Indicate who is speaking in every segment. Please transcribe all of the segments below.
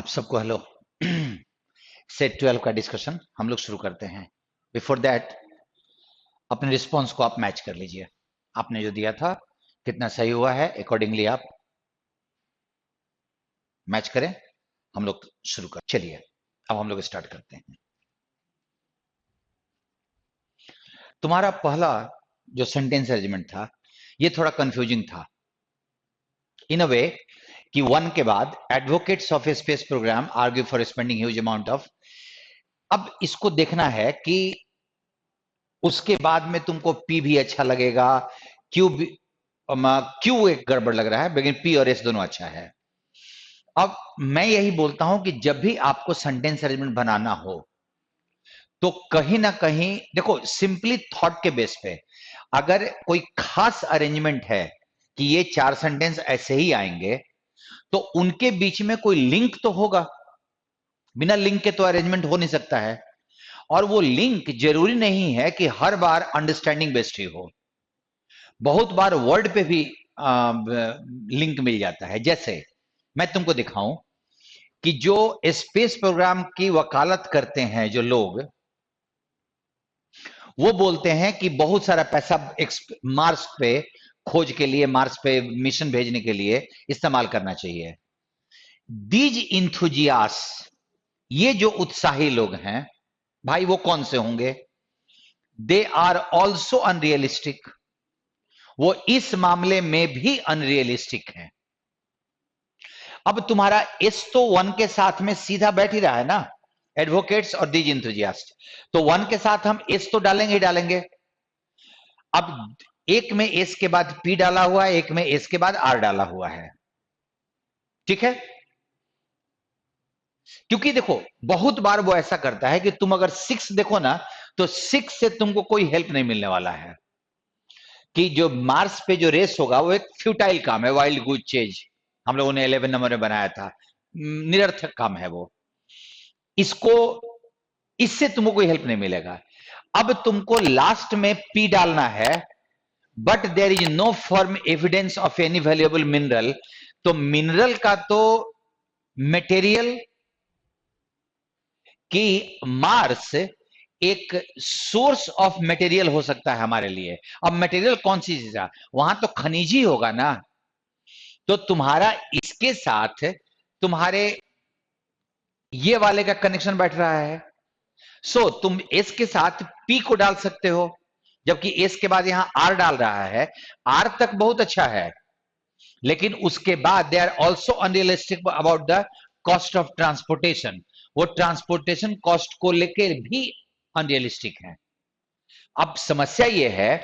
Speaker 1: आप सबको hello. Set 12 का डिस्कशन हम लोग शुरू करते हैं। बिफोर दैट अपने रिस्पॉन्स को आप मैच कर लीजिए। आपने जो दिया था कितना सही हुआ है, अकॉर्डिंगली आप मैच करें। हम लोग शुरू कर चलिए, अब हम लोग स्टार्ट करते हैं। तुम्हारा पहला जो सेंटेंस अरेंजमेंट था ये थोड़ा कंफ्यूजिंग था इन अ वे कि वन के बाद advocates of a space program argue for spending huge amount of. अब इसको देखना है कि उसके बाद में तुमको पी भी अच्छा लगेगा, क्यू भी, क्यू एक गड़बड़ लग रहा है, लेकिन पी और एस दोनों अच्छा है। अब मैं यही बोलता हूं कि जब भी आपको सेंटेंस अरेंजमेंट बनाना हो तो कहीं ना कहीं देखो, सिंपली थॉट के बेस पे अगर कोई खास अरेंजमेंट है कि ये चार सेंटेंस ऐसे ही आएंगे तो उनके बीच में कोई लिंक तो होगा। बिना लिंक के तो अरेंजमेंट हो नहीं सकता है। और वो लिंक जरूरी नहीं है कि हर बार अंडरस्टैंडिंग बेस्ड ही हो, बहुत बार वर्ड पे भी लिंक मिल जाता है। जैसे मैं तुमको दिखाऊं कि जो स्पेस प्रोग्राम की वकालत करते हैं जो लोग, वो बोलते हैं कि बहुत सारा पैसा मार्स पे खोज के लिए, मार्स पे मिशन भेजने के लिए इस्तेमाल करना चाहिए। दीज इंथुजियास, ये जो उत्साही लोग हैं भाई, वो कौन से होंगे? दे आर ऑल्सो अनरियलिस्टिक, वो इस मामले में भी अनरियलिस्टिक है। अब तुम्हारा एस तो वन के साथ में सीधा बैठ ही रहा है ना, एडवोकेट्स और दीज इंथुजियास्ट, तो वन के साथ हम एस तो डालेंगे ही डालेंगे। अब एक में एस के बाद पी डाला हुआ है, एक में एस के बाद आर डाला हुआ है, ठीक है? क्योंकि देखो बहुत बार वो ऐसा करता है कि तुम अगर सिक्स देखो ना तो सिक्स से तुमको कोई हेल्प नहीं मिलने वाला है, कि जो मार्स पे जो रेस होगा वो एक फ्यूटाइल काम है, वाइल्ड गुज चेज हम लोगों ने 11 नंबर में बनाया था, निरर्थक काम है वो। इसको, इससे तुमको कोई हेल्प नहीं मिलेगा। अब तुमको लास्ट में पी डालना है, but there is no firm evidence of any valuable mineral. तो मिनरल का तो मटेरियल कि मार्स एक सोर्स ऑफ मटेरियल हो सकता है हमारे लिए। अब मटेरियल कौन सी चीज है? वहां तो खनिज ही होगा ना। तो तुम्हारा इसके साथ तुम्हारे ये वाले का कनेक्शन बैठ रहा है। सो तुम एस के साथ पी को डाल सकते हो, जबकि एस के बाद यहां आर डाल रहा है। आर तक बहुत अच्छा है, लेकिन उसके बाद they are also unrealistic about the cost of transportation. वो ट्रांसपोर्टेशन कॉस्ट को लेकर भी अनरियलिस्टिक है। अब समस्या ये है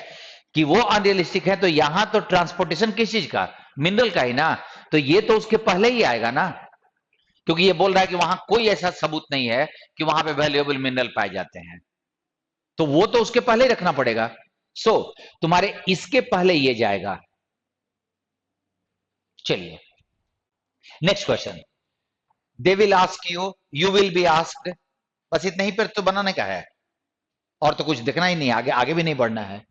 Speaker 1: कि वो अनरियलिस्टिक है, तो यहां तो ट्रांसपोर्टेशन किस चीज का? मिनरल का ही ना। तो ये तो उसके पहले ही आएगा ना, क्योंकि ये बोल रहा है कि वहां कोई ऐसा सबूत नहीं है कि वहां पे वैल्यूएबल मिनरल पाए जाते हैं, तो वो तो उसके पहले ही रखना पड़ेगा। सो तुम्हारे इसके पहले ये जाएगा। चलिए next question. They will ask you, you will be asked, बस इतना ही पर तो बनाने का है, और तो कुछ देखना ही नहीं, आगे आगे भी नहीं बढ़ना है।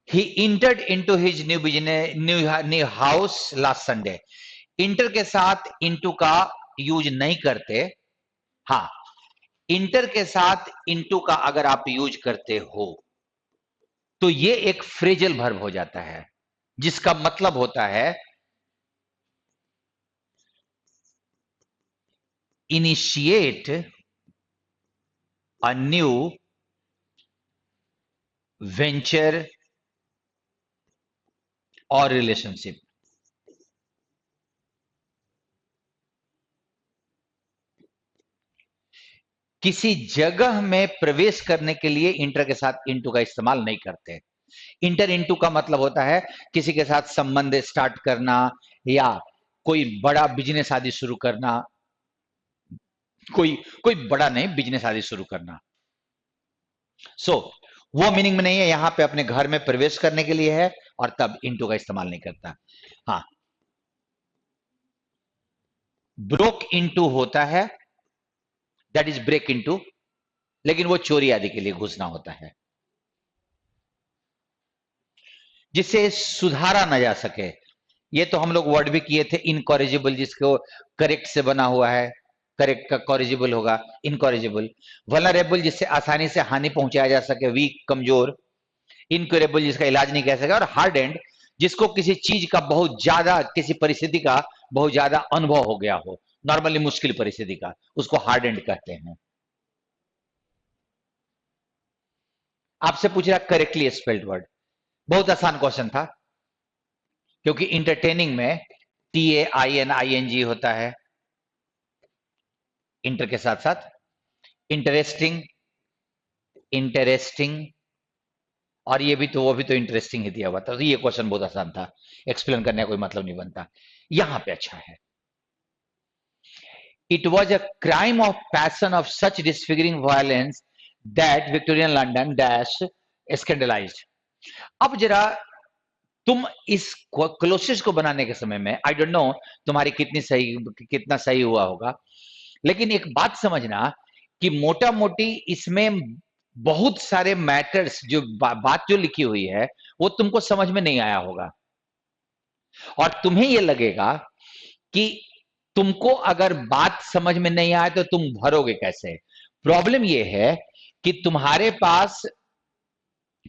Speaker 1: He entered into his new business, new house last Sunday. Enter के साथ इनटू का यूज नहीं करते। हाँ, इंटर के साथ इनटू का अगर आप यूज करते हो तो ये एक फ्रेजल वर्ब हो जाता है, जिसका मतलब होता है इनिशिएट अ न्यू वेंचर और रिलेशनशिप। किसी जगह में प्रवेश करने के लिए इंटर के साथ इनटू का इस्तेमाल नहीं करते। इंटर इनटू का मतलब होता है किसी के साथ संबंध स्टार्ट करना, या कोई बड़ा बिजनेस आदि शुरू करना। कोई कोई बड़ा नहीं, बिजनेस आदि शुरू करना। सो वो मीनिंग में नहीं है, यहां पे अपने घर में प्रवेश करने के लिए है, और तब इनटू का इस्तेमाल नहीं करता। हाँ, ब्रोक इनटू होता है, दैट इज ब्रेक इनटू, लेकिन वो चोरी आदि के लिए घुसना होता है, जिसे सुधारा ना जा सके। ये तो हम लोग वर्ड भी किए थे, इनकॉरिजिबल, जिसको करेक्ट से बना हुआ है, करेक्ट का कॉरिजिबल होगा इनकॉरिजिबल। वल्नरेबल, जिससे आसानी से हानि पहुंचाया जा सके, वीक, कमजोर। इनक्यूरेबल, जिसका इलाज नहीं कह सके। और हार्ड एंड, जिसको किसी चीज का बहुत ज्यादा, किसी परिस्थिति का बहुत ज्यादा अनुभव हो गया हो, नॉर्मली मुश्किल परिस्थिति का, उसको हार्ड एंड कहते हैं। आपसे पूछ रहा करेक्टली स्पेल्ड वर्ड, बहुत आसान क्वेश्चन था, क्योंकि इंटरटेनिंग में TAINING होता है, इंटर के साथ साथ। इंटरेस्टिंग, इंटरेस्टिंग, और ये भी तो, वो भी तो इंटरेस्टिंग ही दिया हुआ था। तो ये क्वेश्चन बहुत आसान था, एक्सप्लेन करने का कोई मतलब नहीं बनता। यहां पे अच्छा है, it was a crime of passion of such disfiguring violence that Victorian London dash scandalised. अब जरा तुम इस क्लोसेस को बनाने के समय में, आई डोंट नो तुम्हारी कितना सही हुआ होगा, लेकिन एक बात समझना कि मोटा मोटी इसमें बहुत सारे मैटर्स, जो बात जो लिखी हुई है, वो तुमको समझ में नहीं आया होगा, और तुम्हें ये लगेगा कि तुमको अगर बात समझ में नहीं आए तो तुम भरोगे कैसे। प्रॉब्लम ये है कि तुम्हारे पास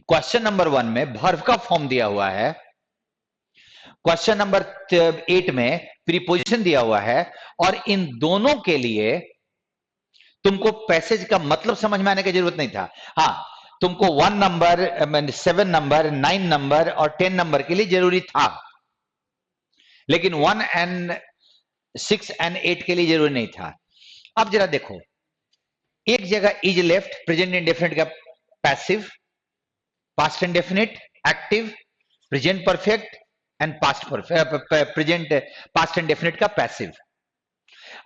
Speaker 1: क्वेश्चन नंबर 1 में वर्ब का फॉर्म दिया हुआ है, क्वेश्चन नंबर 8 में प्रीपोजिशन दिया हुआ है, और इन दोनों के लिए तुमको पैसेज का मतलब समझ में आने की जरूरत नहीं था। हाँ, तुमको 1 नंबर, 7 नंबर, 9 नंबर और 10 नंबर के लिए जरूरी था, लेकिन 1 एंड 6 एंड 8 के लिए जरूरी नहीं था। अब जरा देखो, एक जगह इज लेफ्ट, प्रेजेंट इंडेफिनिट का passive, past indefinite, active, present perfect and past perfect, present past indefinite का पैसिव।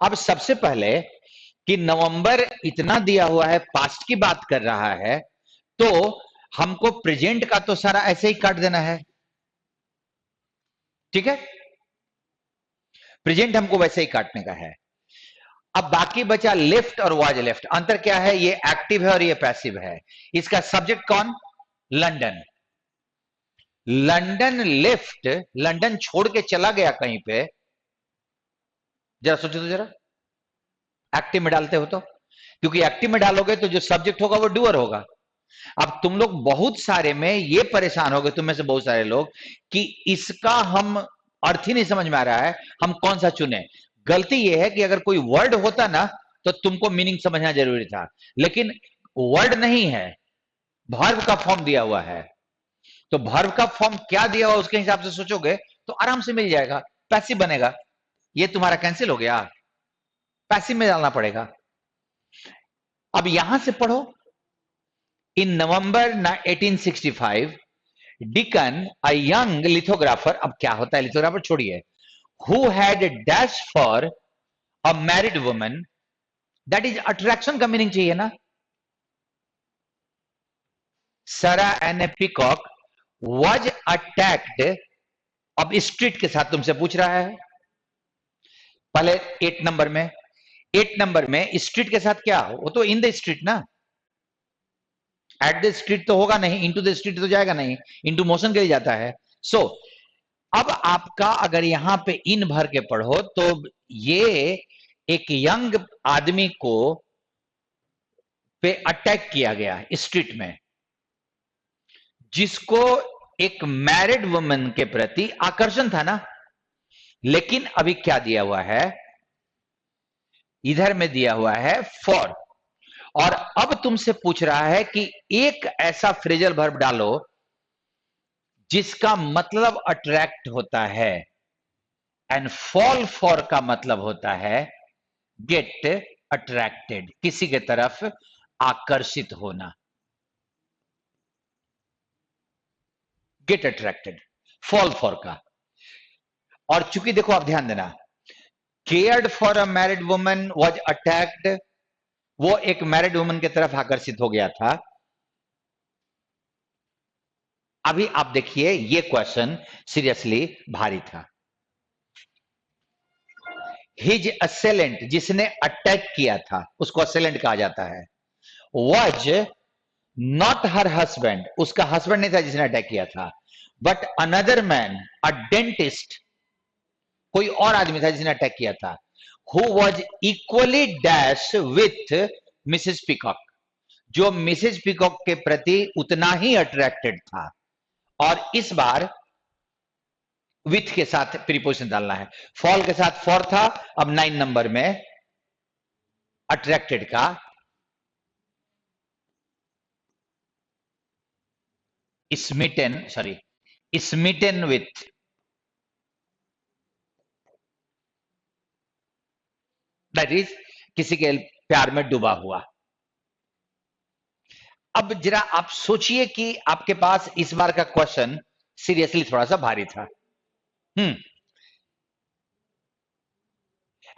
Speaker 1: अब सबसे पहले कि नवंबर इतना दिया हुआ है, पास्ट की बात कर रहा है, तो हमको प्रेजेंट का तो सारा ऐसे ही काट देना है, ठीक है, प्रेजेंट हमको वैसे ही काटने का है। अब बाकी बचा लेफ्ट और वाज लेफ्ट। अंतर क्या है, ये एक्टिव है और ये पैसिव है। इसका सब्जेक्ट कौन, लंदन। लंदन लेफ्ट, लंदन छोड़ के चला गया कहीं पे, जरा सोचो तो जरा, एक्टिव में डालते हो तो, क्योंकि एक्टिव में डालोगे तो जो सब्जेक्ट होगा वो डूअर होगा। अब तुम लोग बहुत सारे में ये परेशान हो गए, तुम में से बहुत सारे लोग, कि इसका हम अर्थ ही नहीं समझ में आ रहा है, हम कौन सा चुने। गलती ये है कि अगर कोई वर्ड होता ना तो तुमको मीनिंग समझना जरूरी था, लेकिन वर्ड नहीं है, वर्ब का फॉर्म दिया हुआ है। तो वर्ब का फॉर्म क्या दिया हुआ उसके हिसाब से सोचोगे तो आराम से मिल जाएगा, पैसिव बनेगा। ये तुम्हारा कैंसिल हो गया, पैसिव में डालना पड़ेगा। अब यहां से पढ़ो, इन नवंबर 1865 डिकन अ यंग लिथोग्राफर, अब क्या होता है लिथोग्राफर छोड़िए, who had dash for a married woman, that is attraction का मीनिंग चाहिए ना। सरा एन पीकॉक वॉज अटैक्ड, अब स्ट्रीट के साथ तुमसे पूछ रहा है, पहले 8 नंबर में, 8 नंबर में स्ट्रीट के साथ क्या, वो तो इन द स्ट्रीट ना, एट द स्ट्रीट तो होगा नहीं, इनटू द स्ट्रीट तो जाएगा नहीं, इनटू मोशन के लिए जाता है। सो अब आपका अगर यहां पे इन भर के पढ़ो तो ये एक यंग आदमी को पे अटैक किया गया स्ट्रीट में, जिसको एक मैरिड वुमन के प्रति आकर्षण था ना। लेकिन अभी क्या दिया हुआ है, इधर में दिया हुआ है फॉर, और अब तुमसे पूछ रहा है कि एक ऐसा फ्रेजल वर्ब डालो जिसका मतलब अट्रैक्ट होता है, एंड फॉल फॉर का मतलब होता है गेट अट्रैक्टेड, किसी के तरफ आकर्षित होना, गेट अट्रैक्टेड, फॉल फॉर का। और चूंकि देखो आप ध्यान देना, cared for a married woman was attacked, वो एक मैरिड वुमन की तरफ आकर्षित हो गया था। अभी आप देखिए ये क्वेश्चन सीरियसली भारी था। हिज असेलेंट, जिसने अटैक किया था उसको असेलेंट कहा जाता है, वॉज नॉट हर हस्बैंड, उसका हस्बैंड नहीं था जिसने अटैक किया था, but another man, a dentist, कोई और आदमी था जिसने अटैक किया था, who was equally dash with Mrs peacock, जो मिसेस पिकॉक के प्रति उतना ही अट्रैक्टेड था। और इस बार विथ के साथ प्रीपोजिशन डालना है, फॉल के साथ फॉर था, अब 9 नंबर में अट्रैक्टेड का स्मिटन विथ, दैट इज किसी के प्यार में डूबा हुआ। अब जरा आप सोचिए कि आपके पास इस बार का क्वेश्चन सीरियसली थोड़ा सा भारी था।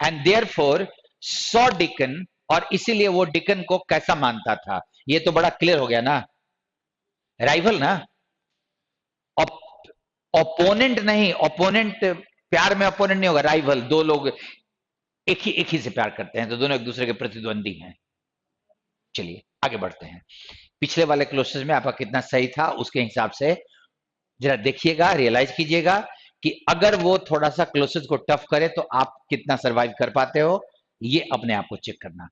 Speaker 1: एंड देयरफॉर सॉ डिकन, और इसीलिए वो डिकन को कैसा मानता था, ये तो बड़ा क्लियर हो गया ना, राइवल ना, ओपोनेंट नहीं, ओपोनेंट प्यार में ओपोनेंट नहीं होगा, राइवल, दो लोग एक ही से प्यार करते हैं तो दोनों एक दूसरे के प्रतिद्वंदी हैं। चलिए आगे बढ़ते हैं, पिछले वाले क्लोसेस में आपका कितना सही था उसके हिसाब से जरा देखिएगा, रियलाइज कीजिएगा कि अगर वो थोड़ा सा क्लोसेस को टफ करे तो आप कितना सरवाइव कर पाते हो, ये अपने आप को चेक करना।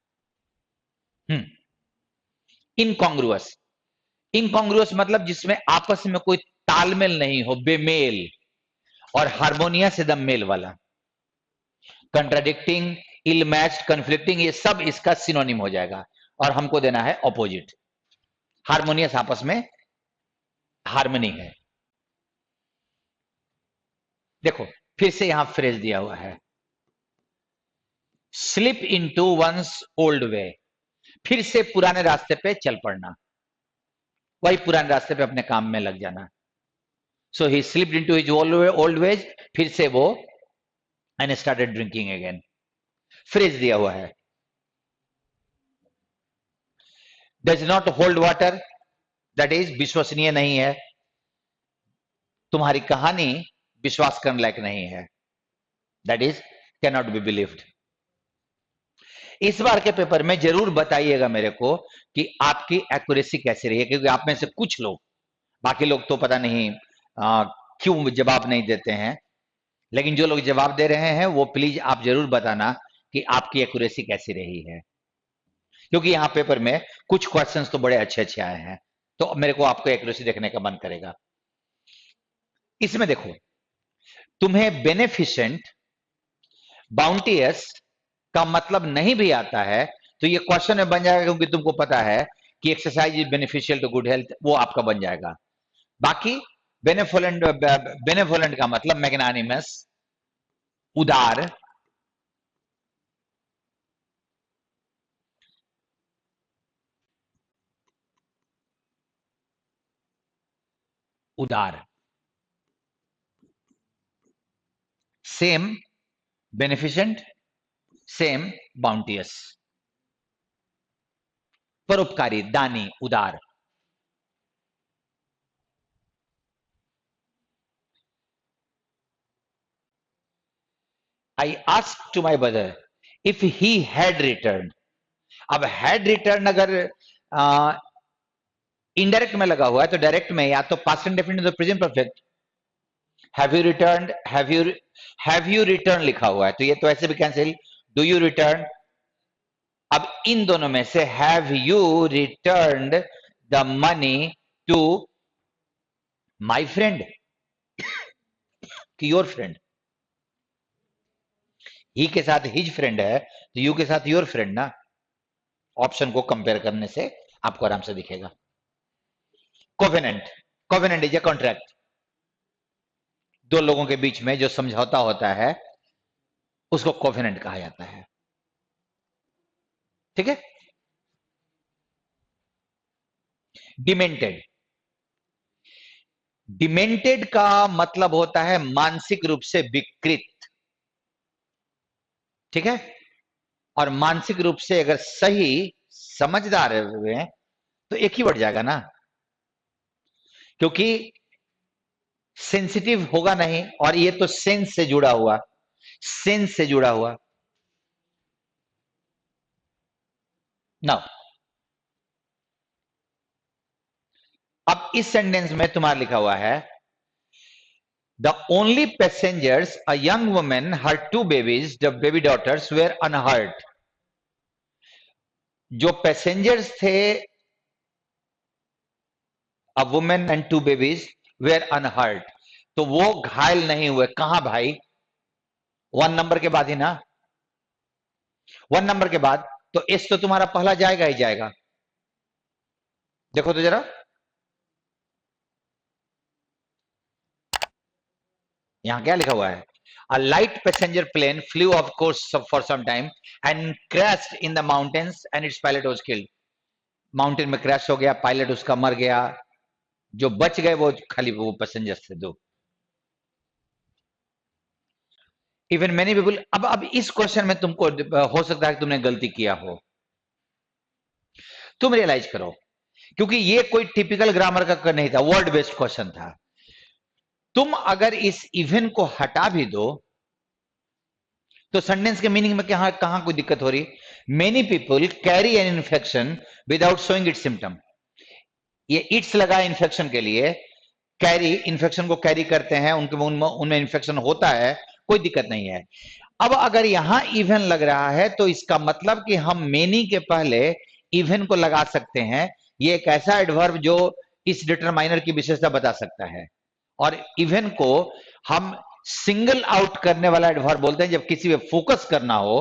Speaker 1: इनकॉन्ग्रुअस, इनकॉन्ग्रुअस मतलब जिसमें आपस में कोई तालमेल नहीं हो, बेमेल, और हारमोनियस एकदम मेल वाला। कंट्राडिक्टिंग, इल मैच्ड, कन्फ्लिक्टिंग, ये सब इसका सिनोनिम हो जाएगा, और हमको देना है ऑपोजिट। हारमोनियस आपस में हार्मनी है। देखो फिर से यहां फ्रेज दिया हुआ है, स्लिप इनटू वंस ओल्ड वे, फिर से पुराने रास्ते पे चल पड़ना, वही पुराने रास्ते पे अपने काम में लग जाना। So he slipped into his old ways, फिर से वो and started drinking again, phrase दिया हुआ है। Does not hold water, that is विश्वसनीय नहीं है, तुम्हारी कहानी विश्वास करने लायक नहीं है, that is can not be believed. इस बार के पेपर में जरूर बताइएगा मेरे को कि आपकी एक्यूरेसी कैसी रही है, क्योंकि आप में से कुछ लोग, बाकी लोग तो पता नहीं क्यों जवाब नहीं देते हैं, लेकिन जो लोग जवाब दे रहे हैं वो प्लीज आप जरूर बताना कि आपकी एक्यूरेसी कैसी रही है, क्योंकि यहाँ पेपर में कुछ क्वेश्चंस तो बड़े अच्छे अच्छे आए हैं, तो मेरे को आपको एक्यूरेसी देखने का मन करेगा। इसमें देखो, तुम्हें बेनिफिशेंट, बाउंटियस का मतलब नहीं भी आता है तो ये क्वेश्चन में बन जाएगा, क्योंकि तुमको पता है कि exercise is beneficial to good health, वो आपका बन जाएगा। बाकी बेनेफोलेंट, बेनेफोलेंट का मतलब मैग्नानिमस, उदार, उदार, सेम बेनिफिशेंट, सेम बाउंटियस, परोपकारी, दानी, उदार। I ask to my brother if he had return, अब हैड रिटर्न अगर इनडायरेक्ट में लगा हुआ है तो डायरेक्ट में या तो पास्ट इंडेफिनिट तो present perfect, have you return, have you return लिखा हुआ है तो ये तो ऐसे भी कैंसिल, डू यू रिटर्न। अब इन दोनों में से have you returned the money to my friend कि योर फ्रेंड, ही के साथ हिज फ्रेंड है तो यू के साथ योर फ्रेंड ना, ऑप्शन को कंपेयर करने से आपको आराम से दिखेगा। Covenant, covenant is a contract, दो लोगों के बीच में जो समझौता होता है उसको कोवेनेंट कहा जाता है, ठीक है। डिमेंटेड, डिमेंटेड का मतलब होता है मानसिक रूप से विकृत, ठीक है, और मानसिक रूप से अगर सही समझदार हुए तो एक ही बढ़ जाएगा ना, क्योंकि सेंसिटिव होगा नहीं, और ये तो सेंस से जुड़ा हुआ, सेंस से जुड़ा हुआ ना। अब इस सेंटेंस में तुम्हारा लिखा हुआ है The only passengers, a young woman, her two babies, the baby daughters, were unhurt. जो पैसेंजर्स थे, a woman and two babies were unhurt. तो वो घायल नहीं हुए. कहां भाई? 1 नंबर के बाद ही ना. 1 नंबर के बाद तो एस तो तुम्हारा पहला जाएगा ही जाएगा. देखो तो जरा, यहां क्या लिखा हुआ है? A light passenger plane flew off course for some time and crashed in the mountains and its pilot was killed. Mountain में क्रैश हो गया, पायलट उसका मर गया. जो बच गए वो खाली वो पैसेंजर्स थे 2. Even many people. अब इस क्वेश्चन में तुमको हो सकता है कि तुमने गलती किया हो. तुम रियलाइज करो, क्योंकि ये कोई टिपिकल ग्रामर का नहीं था, वर्ड बेस्ड क्वेश्चन था. तुम अगर इस इवन को हटा भी दो तो सेंटेंस के मीनिंग में कहां कोई दिक्कत हो रही? Many people carry an infection without showing it's symptom. ये इट्स लगा इन्फेक्शन के लिए. कैरी, इन्फेक्शन को कैरी करते हैं, उनमें इन्फेक्शन होता है, कोई दिक्कत नहीं है. अब अगर यहां इवन लग रहा है तो इसका मतलब कि हम मेनी के पहले इवन को लगा सकते हैं. ये एक ऐसा एडवर्ब जो इस डिटरमाइनर की विशेषता बता सकता है. और इवन को हम सिंगल आउट करने वाला एडवर्ब बोलते हैं, जब किसी पे फोकस करना हो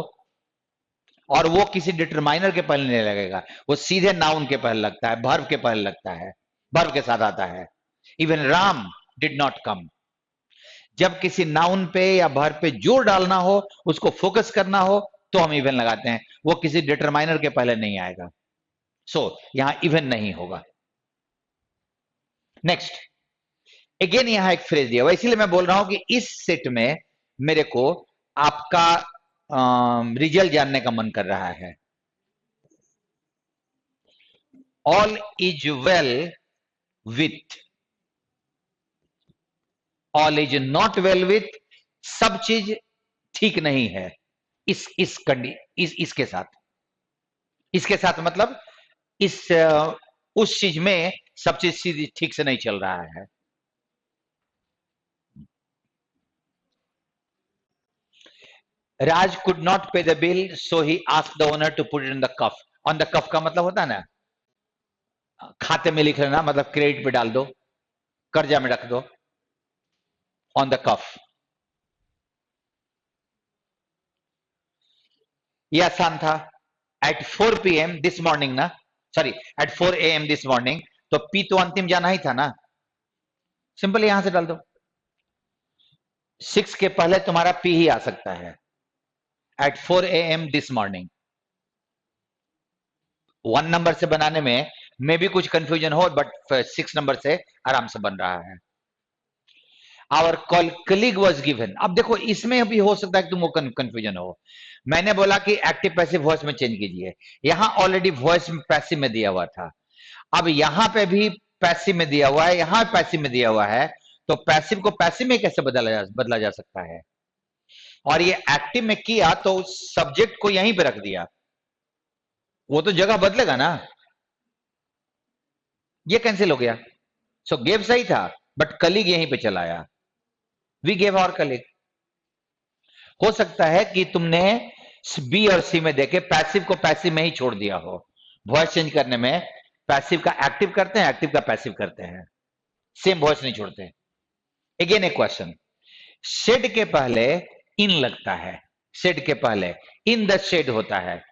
Speaker 1: और वो किसी डिटरमाइनर के पहले नहीं लगेगा, वो सीधे नाउन के पहले लगता है, वर्ब के पहले लगता है, वर्ब के साथ आता है. Even Ram did not come. जब किसी नाउन पे या वर्ब पे जोर डालना हो, उसको फोकस करना हो, तो हम इवन लगाते हैं. वो किसी डिटरमाइनर के पहले नहीं आएगा. सो यहां इवन नहीं होगा. नेक्स्ट, अगेन यहां एक फ्रेज दिया हुआ, इसीलिए मैं बोल रहा हूं कि इस सेट में मेरे को आपका रिजल्ट जानने का मन कर रहा है. All is well with, all is not well with, सब चीज ठीक नहीं है इसके साथ. इसके साथ मतलब उस चीज में सब चीज ठीक से नहीं चल रहा है. Raj could not pay the bill so he asked the owner to put it in the cuff. On the cuff का मतलब होता है ना, खाते में लिख लेना, मतलब क्रेडिट पे डाल दो, कर्जा में रख दो. ऑन द कफ, ये आसान था. एट 4 PM दिस मॉर्निंग ना, sorry at 4 AM this morning, तो पी तो अंतिम जाना ही था ना, सिंपल यहां से डाल दो. 6 के पहले तुम्हारा पी ही आ सकता है. एट 4 AM दिस मॉर्निंग 1 नंबर से बनाने में भी कुछ कंफ्यूजन हो, बट 6 नंबर से आराम से बन रहा है. Our colleague was given. अब देखो इसमें भी हो सकता है कि तुमको कंफ्यूजन हो. मैंने बोला कि एक्टिव पैसिव वॉइस में चेंज कीजिए. यहां ऑलरेडी वॉइस पैसिव में दिया हुआ था. अब यहां पे भी पैसिव में दिया हुआ है, यहां पैसिव में दिया हुआ है, तो पैसिव को पैसिव में कैसे बदला जा सकता है? और ये एक्टिव में किया तो सब्जेक्ट को यहीं पे रख दिया, वो तो जगह बदलेगा ना. ये कैंसिल हो गया. सो गेव सही था, बट कलीग यहीं पे चला आया. We gave our colleague. हो सकता है कि तुमने बी और सी में देखे पैसिव को पैसिव में ही छोड़ दिया हो. वॉइस चेंज करने में पैसिव का एक्टिव करते हैं, एक्टिव का पैसिव करते हैं, सेम वॉइस नहीं छोड़ते. अगेन एक क्वेश्चन, शेड के पहले इन लगता है. शेड के पहले इन द शेड होता है,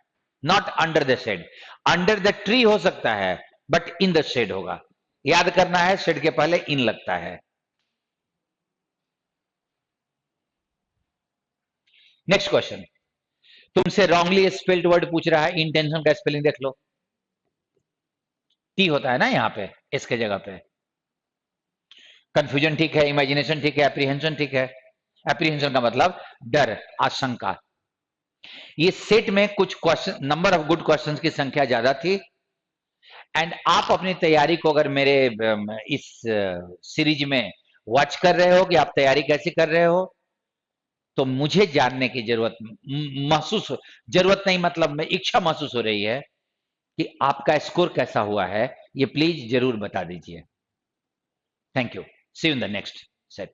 Speaker 1: not under the shade. Under the tree हो सकता है, बट इन द शेड होगा. याद करना है, शेड के पहले इन लगता है. नेक्स्ट क्वेश्चन, तुमसे रॉन्गली स्पेल्ड वर्ड पूछ रहा है. इंटेंशन का स्पेलिंग देख लो. टी होता है ना यहां पे, इसके जगह पे. कंफ्यूजन ठीक है, इमेजिनेशन ठीक है, एप्रीहेंशन ठीक है. एप्रीहेंशन का मतलब डर, आशंका. ये सेट में कुछ question, number of good questions की संख्या ज्यादा थी. एंड आप अपनी तैयारी को अगर मेरे इस सीरीज में वॉच कर रहे हो कि आप तैयारी कैसे कर रहे हो, तो मुझे जानने की जरूरत नहीं, मतलब मैं इच्छा महसूस हो रही है कि आपका स्कोर कैसा हुआ है. ये प्लीज जरूर बता दीजिए. Thank you. See you in the next set.